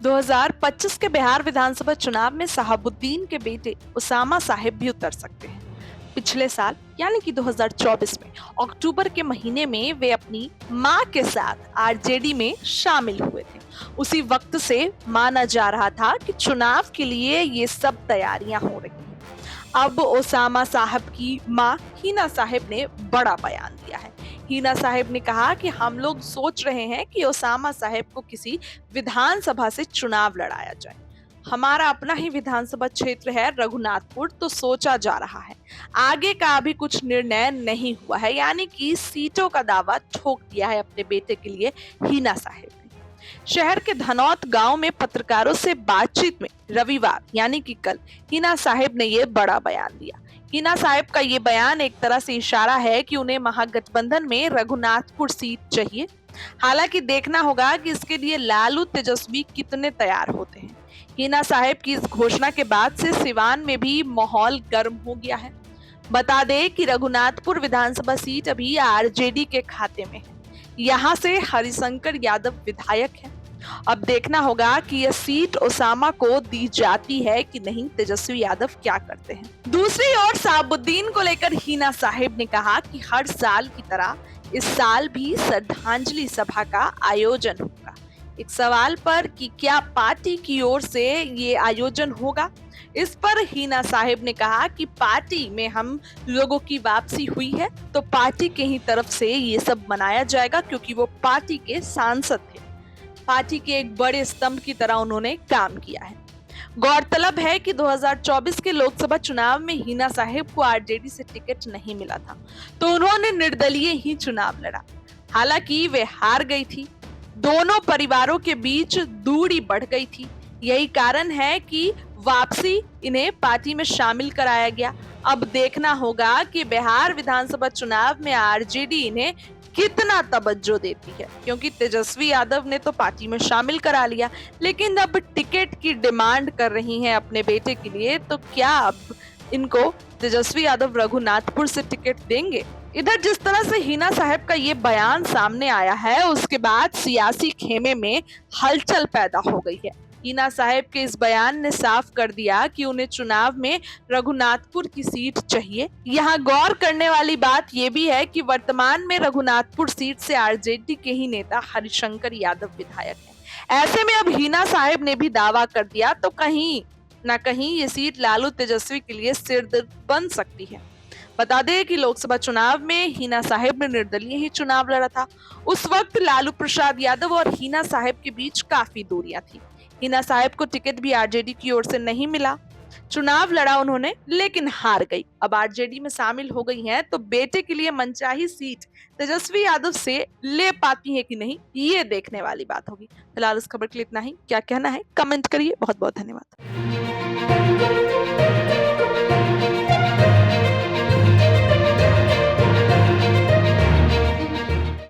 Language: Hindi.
2025 के बिहार विधानसभा चुनाव में शहाबुद्दीन के बेटे उसामा साहिब भी उतर सकते हैं। पिछले साल यानी कि 2024 में अक्टूबर के महीने में वे अपनी मां के साथ आरजेडी में शामिल हुए थे। उसी वक्त से माना जा रहा था कि चुनाव के लिए ये सब तैयारियां हो रही हैं। अब ओसामा साहब की मां हिना साहिब ने बड़ा बयान दिया है। हिना साहिब ने कहा कि हम लोग सोच रहे हैं कि ओसामा साहिब को किसी विधानसभा से चुनाव लड़ाया जाए। हमारा अपना ही विधानसभा क्षेत्र है रघुनाथपुर, तो सोचा जा रहा है। आगे का अभी कुछ निर्णय नहीं हुआ है, यानी कि सीटों का दावा ठोक दिया है अपने बेटे के लिए हिना साहिब ने। शहर के धनौत गांव में पत्रकारों से बातचीत में रविवार यानी कि कल हिना साहिब ने ये बड़ा बयान दिया। हिना साहिब का ये बयान एक तरह से इशारा है कि उन्हें महागठबंधन में रघुनाथपुर सीट चाहिए। हालांकि देखना होगा कि इसके लिए लालू तेजस्वी कितने तैयार होते हैं। हिना साहिब की इस घोषणा के बाद से सिवान में भी माहौल गर्म हो गया है। बता दें कि रघुनाथपुर विधानसभा सीट अभी आरजेडी के खाते में है। यहाँ से हरिशंकर यादव विधायक हैं। अब देखना होगा कि यह सीट ओसामा को दी जाती है कि नहीं, तेजस्वी यादव क्या करते हैं। दूसरी ओर शहाबुद्दीन को लेकर हिना साहिब ने कहा कि हर साल की तरह इस साल भी श्रद्धांजलि सभा का आयोजन होगा। एक सवाल पर कि क्या पार्टी की ओर से ये आयोजन होगा, इस पर हिना साहिब ने कहा कि पार्टी में हम लोगों की वापसी हुई है तो पार्टी के ही तरफ से ये सब मनाया जाएगा, क्योंकि वो पार्टी के सांसद थे। पार्टी के एक बड़े स्तंभ की तरह उन्होंने काम किया है। गौरतलब है कि 2024 के लोकसभा चुनाव में हिना साहिब को आरजेडी से टिकट नहीं मिला था, तो उन्होंने निर्दलीय ही चुनाव लड़ा। हालांकि वे हार गई थी। दोनों परिवारों के बीच दूरी बढ़ गई थी। यही कारण है कि वापसी इन्हें पार्टी में शामिल कराया गया। अब देखना होगा कि बिहार विधानसभा चुनाव में आरजेडी इन्हें कितना तवज्जो देती है, क्योंकि तेजस्वी यादव ने तो पार्टी में शामिल करा लिया, लेकिन अब टिकट की डिमांड कर रही हैं अपने बेटे के लिए। तो क्या अब इनको तेजस्वी यादव रघुनाथपुर से टिकट देंगे? इधर जिस तरह से हिना साहब का ये बयान सामने आया है, उसके बाद सियासी खेमे में हलचल पैदा हो गई है। हिना साहब के इस बयान ने साफ कर दिया कि उन्हें चुनाव में रघुनाथपुर की सीट चाहिए। यहाँ गौर करने वाली बात यह भी है कि वर्तमान में रघुनाथपुर सीट से आरजेडी के ही नेता हरिशंकर यादव विधायक हैं। ऐसे में अब हिना साहब ने भी दावा कर दिया तो कहीं ना कहीं ये सीट लालू तेजस्वी के लिए सिरदर्द बन सकती है। बता दें कि लोकसभा चुनाव में हिना साहिब ने निर्दलीय ही चुनाव लड़ा था। उस वक्त लालू प्रसाद यादव और हिना साहिब के बीच काफी दूरियां थी। हिना साहिब को टिकट भी आरजेडी की ओर से नहीं मिला। चुनाव लड़ा उन्होंने, लेकिन हार गई। अब आरजेडी में शामिल हो गई हैं, तो बेटे के लिए मनचाही सीट तेजस्वी यादव से ले पाती है कि नहीं, ये देखने वाली बात होगी। फिलहाल इस खबर के लिए इतना ही। क्या कहना है कमेंट करिए। बहुत बहुत धन्यवाद।